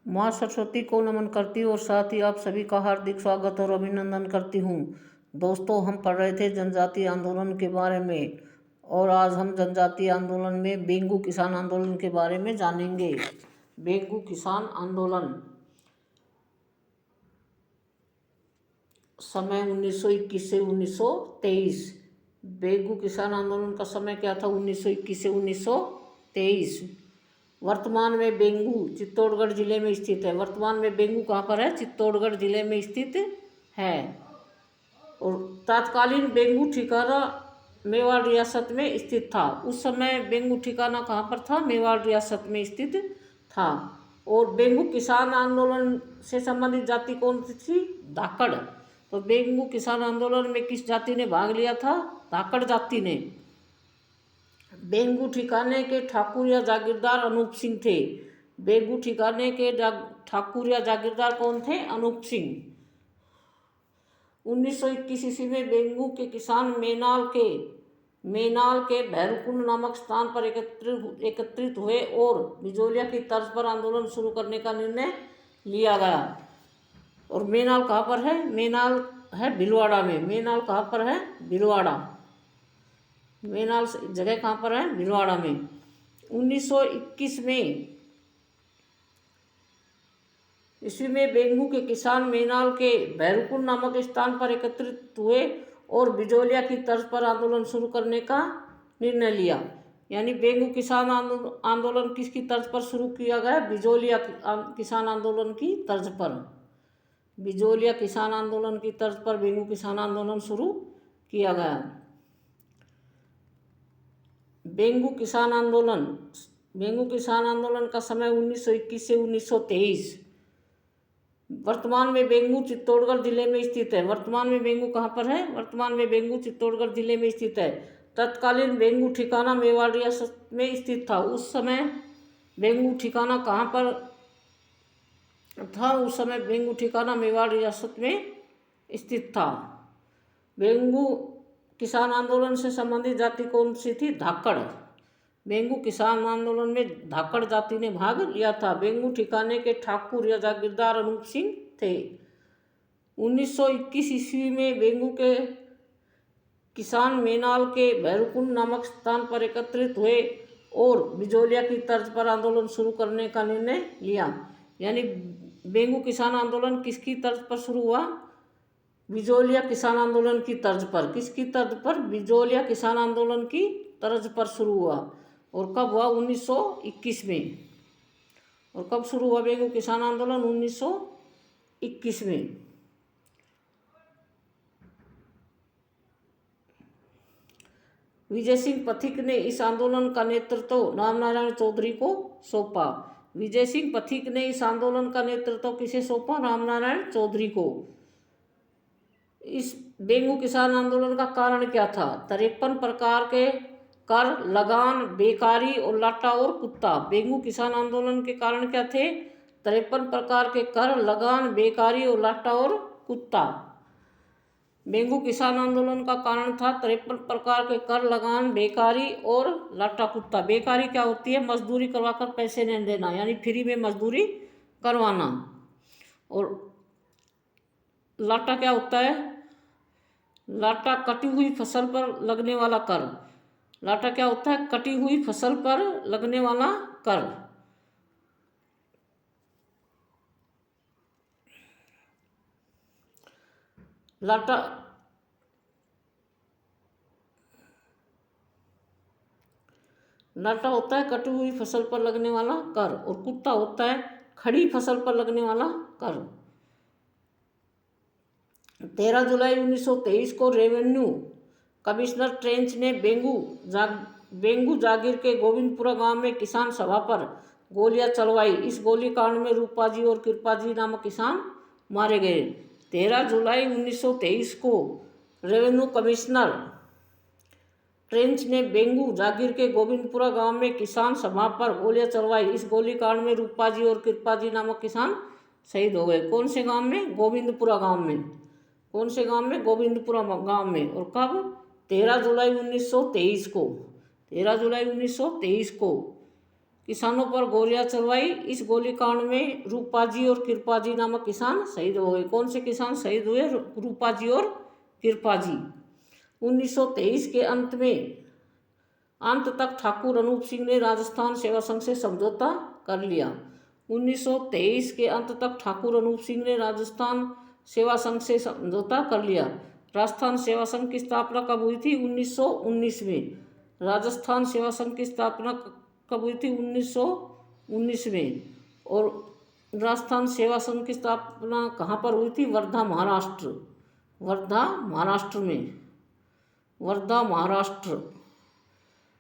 माँ सरस्वती को नमन करती हूँ और साथ ही आप सभी का हार्दिक स्वागत और अभिनंदन करती हूँ। दोस्तों, हम पढ़ रहे थे जनजातीय आंदोलन के बारे में और आज हम जनजातीय आंदोलन में बेंगू किसान आंदोलन के बारे में जानेंगे। बेंगू किसान आंदोलन समय 1921 से 1923। बेंगू किसान आंदोलन का समय क्या था? 1921 से 1923। वर्तमान में बेंगू चित्तौड़गढ़ जिले में स्थित है। वर्तमान में बेंगू कहाँ पर है? चित्तौड़गढ़ जिले में स्थित है। और तत्कालीन बेंगू ठिकाना मेवाड़ रियासत में स्थित था। उस समय बेंगू ठिकाना कहाँ पर था? मेवाड़ रियासत में स्थित था। और बेंगू किसान आंदोलन से संबंधित जाति कौन सी थी? धाकड़। तो बेंगू किसान आंदोलन में किस जाति ने भाग लिया था? धाकड़ जाति ने। बेंगू ठिकाने के ठाकुर या जागीरदार अनूप सिंह थे। बेंगू ठिकाने के ठाकुर या जागीरदार कौन थे? अनूप सिंह। 1921 ईस्वी में बेंगू के किसान मेनाल के भैरवकुंड नामक स्थान पर एकत्रित हुए और बिजोलिया की तर्ज पर आंदोलन शुरू करने का निर्णय लिया गया। और मेनाल कहाँ पर है? मेनाल है भीलवाड़ा में। मेनाल कहाँ पर है? भीलवाड़ा। मेनाल जगह कहाँ पर है? भीलवाड़ा में। 1921 में ईस्वी में बेंगू के किसान मेनाल के भैरवकुंड नामक स्थान पर एकत्रित हुए और बिजोलिया की तर्ज पर आंदोलन शुरू करने का निर्णय लिया। यानी बेंगू किसान आंदोलन किसकी तर्ज पर शुरू किया गया? बिजोलिया किसान आंदोलन की तर्ज पर। बिजोलिया किसान आंदोलन की तर्ज पर बेंगू किसान आंदोलन शुरू किया गया। बेंगू किसान आंदोलन का समय 1921 से 1923। वर्तमान में बेंगू चित्तौड़गढ़ जिले में स्थित है। वर्तमान में बेंगू कहाँ पर है? वर्तमान में बेंगू चित्तौड़गढ़ जिले में स्थित है। तत्कालीन बेंगू ठिकाना मेवाड़ रियासत में स्थित था। उस समय बेंगू ठिकाना कहाँ पर था? उस समय बेंगू ठिकाना मेवाड़ रियासत में स्थित था। बेंगू किसान आंदोलन से संबंधित जाति कौन सी थी? धाकड़। बेंगू किसान आंदोलन में धाकड़ जाति ने भाग लिया था। बेंगू ठिकाने के ठाकुर या जागीरदार अनूप सिंह थे। 1921 ईस्वी में बेंगू के किसान मेनाल के भैरवकुंड नामक स्थान पर एकत्रित हुए और बिजोलिया की तर्ज पर आंदोलन शुरू करने का निर्णय लिया। यानी बेंगू किसान आंदोलन किसकी तर्ज पर शुरू हुआ? बिजोलिया किसान आंदोलन की तर्ज पर। किसकी तर्ज पर? बिजोलिया किसान आंदोलन की तर्ज पर शुरू हुआ। और कब हुआ? 1921 में। और कब शुरू हुआ बेंगू किसान आंदोलन? 1921 में। विजय सिंह पथिक ने इस आंदोलन का नेतृत्व रामनारायण चौधरी को सौंपा। विजय सिंह पथिक ने इस आंदोलन का नेतृत्व किसे सौंपा? रामनारायण चौधरी को। इस बेंगू किसान आंदोलन का कारण क्या था? 53 प्रकार के कर, लगान, बेकारी और लाटा और कुत्ता। बेंगू किसान आंदोलन के कारण क्या थे? 53 प्रकार के कर, लगान, बेकारी और लाटा और कुत्ता। बेंगू किसान आंदोलन का कारण था 53 प्रकार के कर, लगान, बेकारी और लाटा कुत्ता। बेकारी क्या होती है? मजदूरी करवाकर पैसे नहीं देना, यानी फ्री में मजदूरी करवाना। और लाटा क्या होता है? लाटा कटी हुई फसल पर लगने वाला कर। लाटा क्या होता है? कटी हुई फसल पर लगने वाला कर। लाटा होता है कटी हुई फसल पर लगने वाला कर। और कुत्ता होता है खड़ी फसल पर लगने वाला कर। 13 जुलाई 1923 को रेवेन्यू कमिश्नर ट्रेंच ने बेंगू जागीर के गोविंदपुरा गांव में किसान सभा पर गोलियां चलवाई। इस गोलीकांड में रूपाजी और कृपाजी नामक किसान मारे गए। 13 जुलाई 1923 को रेवेन्यू कमिश्नर ट्रेंच ने बेंगू जागीर के गोविंदपुरा गांव में किसान सभा पर गोलियां चलवाई। इस गोलीकांड में रूपाजी और कृपाजी नामक किसान शहीद हो गए। कौन से गांव में? गोविंदपुरा गांव में। कौन से गांव में? गोविंदपुरा गांव में। और कब? 13 जुलाई 1923 को। 13 जुलाई 1923 को किसानों पर गोलियां चलवाई। इस गोलीकांड में रूपाजी और कृपाजी नामक किसान शहीद हो गए। कौन से किसान शहीद हुए? रूपाजी और कृपाजी। 1923 के अंत तक ठाकुर अनूप सिंह ने राजस्थान सेवा संघ से समझौता कर लिया। 1923 के अंत तक ठाकुर अनूप सिंह ने राजस्थान सेवा संघ से समझौता कर लिया। राजस्थान सेवा संघ की स्थापना कब हुई थी? 1919 में। राजस्थान सेवा संघ की स्थापना कब हुई थी? 1919 में। और राजस्थान सेवा संघ की स्थापना कहाँ पर हुई थी? वर्धा, महाराष्ट्र। वर्धा, महाराष्ट्र में। वर्धा, महाराष्ट्र।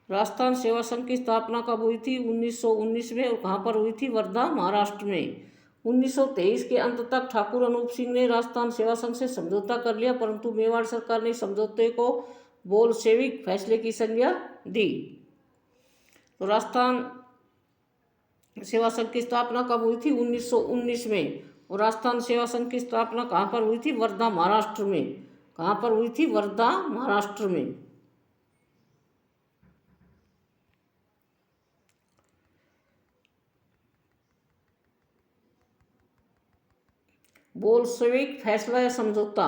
राजस्थान सेवा संघ की स्थापना कब हुई थी? 1919 में। और कहाँ पर हुई थी? वर्धा, महाराष्ट्र में। 1923 के अंत तक ठाकुर अनूप सिंह ने राजस्थान सेवा संघ से समझौता कर लिया, परंतु मेवाड़ सरकार ने समझौते को बोल्शेविक फैसले की संज्ञा दी। तो राजस्थान सेवा संघ की स्थापना कब हुई थी? 1919 में। और राजस्थान सेवा संघ की स्थापना कहाँ पर हुई थी? वर्धा, महाराष्ट्र में। कहाँ पर हुई थी? वर्धा, महाराष्ट्र में। बोल्शेविक फैसला या समझौता।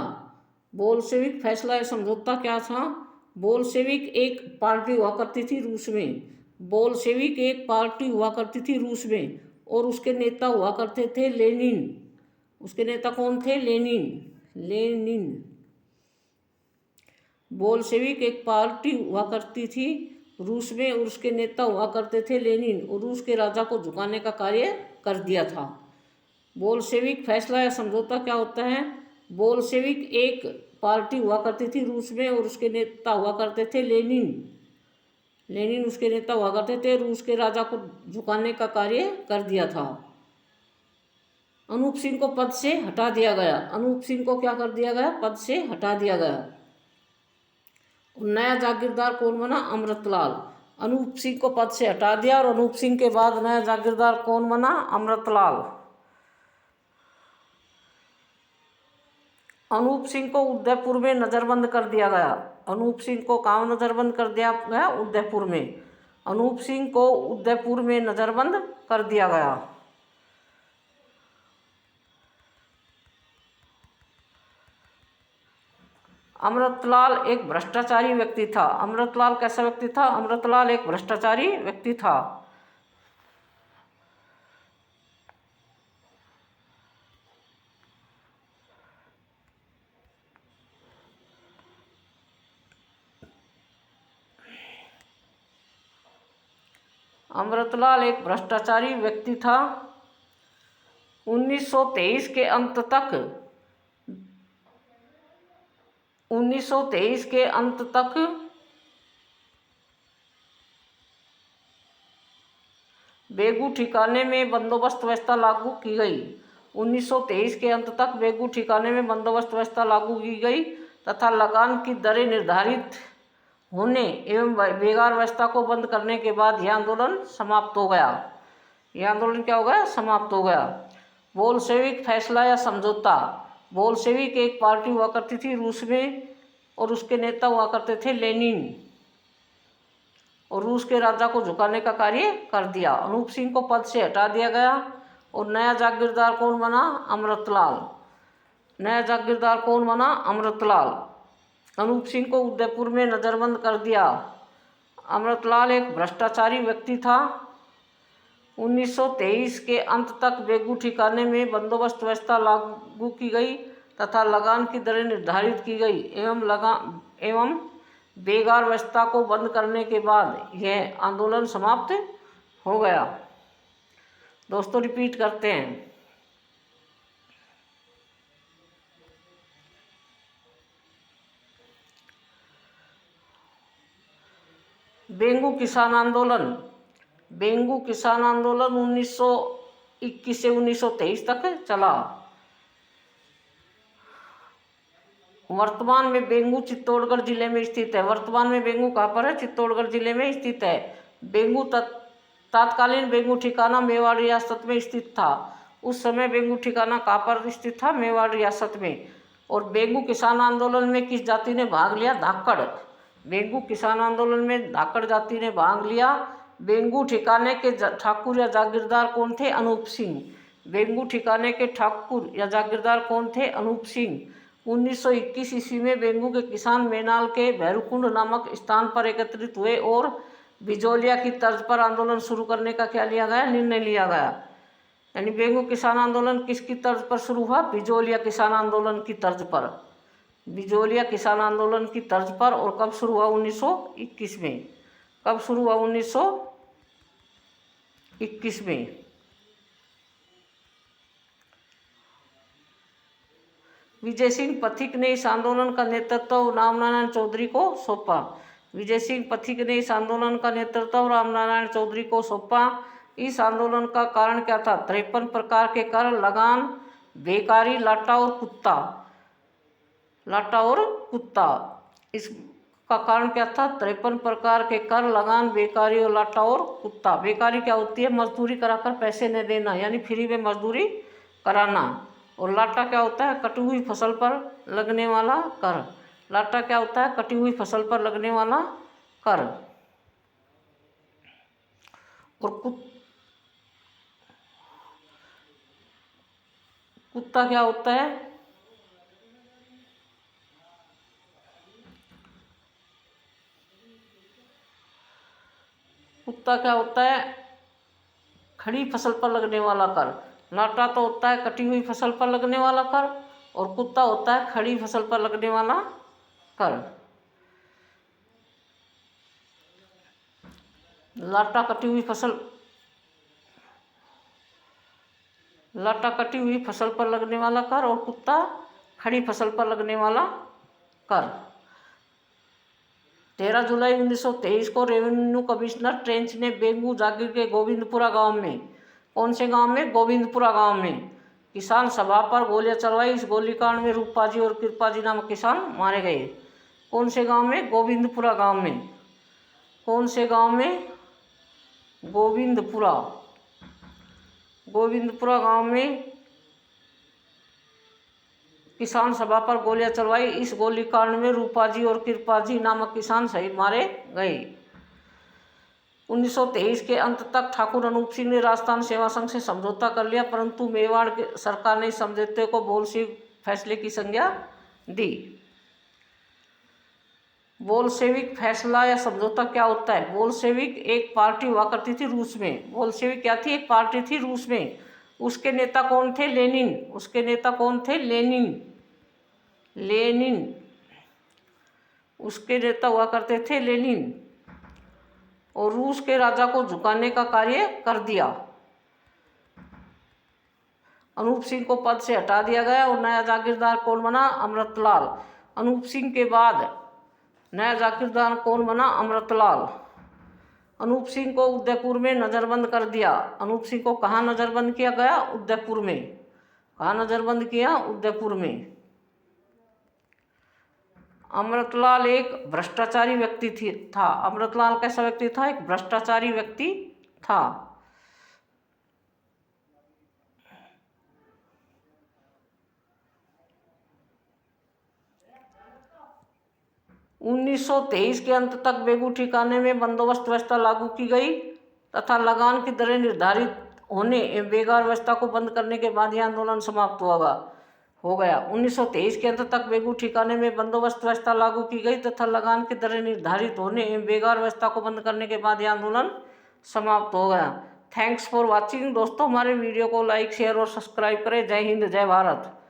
बोल्शेविक फैसला या समझौता क्या था? बोल्शेविक एक पार्टी हुआ करती थी रूस में। बोल्शेविक एक पार्टी हुआ करती थी रूस में, और उसके नेता हुआ करते थे लेनिन। उसके नेता कौन थे? लेनिन। बोल्शेविक एक पार्टी हुआ करती थी रूस में, और उसके नेता हुआ करते थे लेनिन, और रूस के राजा को झुकाने का कार्य कर दिया था। बोल्शेविक फैसला या समझौता क्या होता है? बोल्शेविक एक पार्टी हुआ करती थी रूस में, और उसके नेता हुआ करते थे लेनिन उसके नेता हुआ करते थे। रूस के राजा को झुकाने का कार्य कर दिया था। अनूप सिंह को पद से हटा दिया गया। अनूप सिंह को क्या कर दिया गया? पद से हटा दिया गया। नया जागीरदार कौन बना? अमृतलाल। अनूप सिंह को पद से हटा दिया, और अनूप सिंह के बाद नया जागीरदार कौन बना? अमृतलाल। अनूप सिंह को उदयपुर में नज़रबंद कर दिया गया। अनूप सिंह को कहाँ नज़रबंद कर दिया गया? उदयपुर में। अनूप सिंह को उदयपुर में नज़रबंद कर दिया गया। अमृतलाल एक भ्रष्टाचारी व्यक्ति था। अमृतलाल कैसा व्यक्ति था? अमृतलाल एक भ्रष्टाचारी व्यक्ति था। अमृतलाल एक भ्रष्टाचारी व्यक्ति था। 1923 के अंत तक बेगू ठिकाने में बंदोबस्त व्यवस्था लागू की गई। 1923 के अंत तक बेगू ठिकाने में बंदोबस्त व्यवस्था लागू की गई तथा लगान की दरें निर्धारित होने एवं बेगार व्यवस्था को बंद करने के बाद यह आंदोलन समाप्त हो गया। यह आंदोलन क्या हो गया? समाप्त हो गया। बोल्शेविक फैसला या समझौता। बोल्शेविक एक पार्टी हुआ करती थी रूस में, और उसके नेता हुआ करते थे लेनिन, और रूस के राजा को झुकाने का कार्य कर दिया। अनूप सिंह को पद से हटा दिया गया, और नया जागीरदार कौन बना? अमृतलाल। नया जागीरदार कौन बना? अमृतलाल। अनूप सिंह को उदयपुर में नज़रबंद कर दिया। अमृतलाल एक भ्रष्टाचारी व्यक्ति था। 1923 के अंत तक बेगू ठिकाने में बंदोबस्त व्यवस्था लागू की गई तथा लगान की दरें निर्धारित की गई एवं बेगार व्यवस्था को बंद करने के बाद यह आंदोलन समाप्त हो गया। दोस्तों रिपीट करते हैं। बेंगू किसान आंदोलन। बेंगू किसान आंदोलन 1921 से 1923 तक चला। वर्तमान में बेंगू चित्तौड़गढ़ जिले में स्थित है। वर्तमान में बेंगू कहाँ पर है? चित्तौड़गढ़ जिले में स्थित है। बेंगू तत्कालीन बेंगू ठिकाना मेवाड़ रियासत में स्थित था। उस समय बेंगू ठिकाना कहाँ पर स्थित था? मेवाड़ रियासत में। और बेंगू किसान आंदोलन में किस जाति ने भाग लिया? धाकड़। बेंगू किसान आंदोलन में धाकड़ जाति ने भाग लिया। बेंगू ठिकाने के ठाकुर या जागीरदार कौन थे? अनूप सिंह। बेंगू ठिकाने के ठाकुर या जागीरदार कौन थे? अनूप सिंह। 1921 ईस्वी में बेंगू के किसान मेनाल के भैरूकुंड नामक स्थान पर एकत्रित हुए और बिजोलिया की तर्ज पर आंदोलन शुरू करने का क्या लिया गया? निर्णय लिया गया। यानी बेंगू किसान आंदोलन किसकी तर्ज पर शुरू हुआ? बिजोलिया किसान आंदोलन की तर्ज पर। बिजोलिया किसान आंदोलन की तर्ज पर। और कब शुरू हुआ? 1921 में। कब शुरू हुआ? 1921 में। विजय सिंह पथिक ने इस आंदोलन का नेतृत्व रामनारायण चौधरी को सौंपा। विजय सिंह पथिक ने इस आंदोलन का नेतृत्व रामनारायण चौधरी को सौंपा। इस आंदोलन का कारण क्या था? 53 प्रकार के कर, लगान, बेकारी, लाटा और कुत्ता। लाटा और कुत्ता, इसका कारण क्या था? 53 प्रकार के कर, लगान, बेकारी और लाटा और कुत्ता। बेकारी क्या होती है? मजदूरी कराकर पैसे न देना, यानी फ्री में मजदूरी कराना। और लाटा क्या होता है? कटी हुई फसल पर लगने वाला कर। लाटा क्या होता है? कटी हुई फसल पर लगने वाला कर। और कुत्ता क्या होता है? कुत्ता क्या होता है? खड़ी फसल पर लगने वाला कर। लाटा तो होता है कटी हुई फसल पर लगने वाला कर, और कुत्ता होता है खड़ी फसल पर लगने वाला कर। लाटा कटी हुई फसल, लाटा कटी हुई फसल पर लगने वाला कर, और कुत्ता खड़ी फसल पर लगने वाला कर। 13 जुलाई 1923 को रेवेन्यू कमिश्नर ट्रेंच ने बेंगू जागीर के गोविंदपुरा गांव में, कौन से गांव में? गोविंदपुरा गांव में किसान सभा पर गोलियां चलवाई। इस गोलीकांड में रूपाजी और कृपाजी नामक किसान मारे गए। कौन से गांव में? गोविंदपुरा गांव में। कौन से गांव में? गोविंदपुरा। गोविंदपुरा गांव में किसान सभा पर गोलियां चलवाई। इस गोलीकांड में रूपाजी और कृपाजी नामक किसान शहीद मारे गए। 1923 के अंत तक ठाकुर अनूप सिंह ने राजस्थान सेवा संघ से समझौता कर लिया, परंतु मेवाड़ सरकार ने इस समझौते को बोल्शेविक फैसले की संज्ञा दी। बोल्शेविक फैसला या समझौता क्या होता है? बोल्शेविक एक पार्टी हुआ करती थी रूस में। बोल्शेविक क्या थी? एक पार्टी थी रूस में। उसके नेता कौन थे? लेनिन। उसके नेता कौन थे? लेनिन। लेनिन उसके नेता हुआ करते थे, लेनिन। और रूस के राजा को झुकाने का कार्य कर दिया। अनूप सिंह को पद से हटा दिया गया और नया जागीरदार कौन बना? अमृतलाल। अनूप सिंह के बाद नया जागीरदार कौन बना? अमृतलाल। अनूप सिंह को उदयपुर में नज़रबंद कर दिया। अनूप सिंह को कहाँ नज़रबंद किया गया? उदयपुर में। कहाँ नज़रबंद किया? उदयपुर में। अमृतलाल एक भ्रष्टाचारी व्यक्ति था। अमृतलाल कैसा व्यक्ति था? एक भ्रष्टाचारी व्यक्ति था। 1923 के अंत तक बेगू ठिकाने में बंदोबस्त व्यवस्था लागू की गई तथा लगान की दरें निर्धारित होने एवं बेगार व्यवस्था को बंद करने के बाद यह आंदोलन समाप्त हो गया। 1923 के अंत तक बेगू ठिकाने में बंदोबस्त व्यवस्था लागू की गई तथा लगान की दरें निर्धारित होने एवं बेगार व्यवस्था को बंद करने के बाद यह आंदोलन समाप्त हो गया। Thanks for watching. दोस्तों, हमारे वीडियो को लाइक, शेयर और सब्सक्राइब करें। जय हिंद, जय भारत।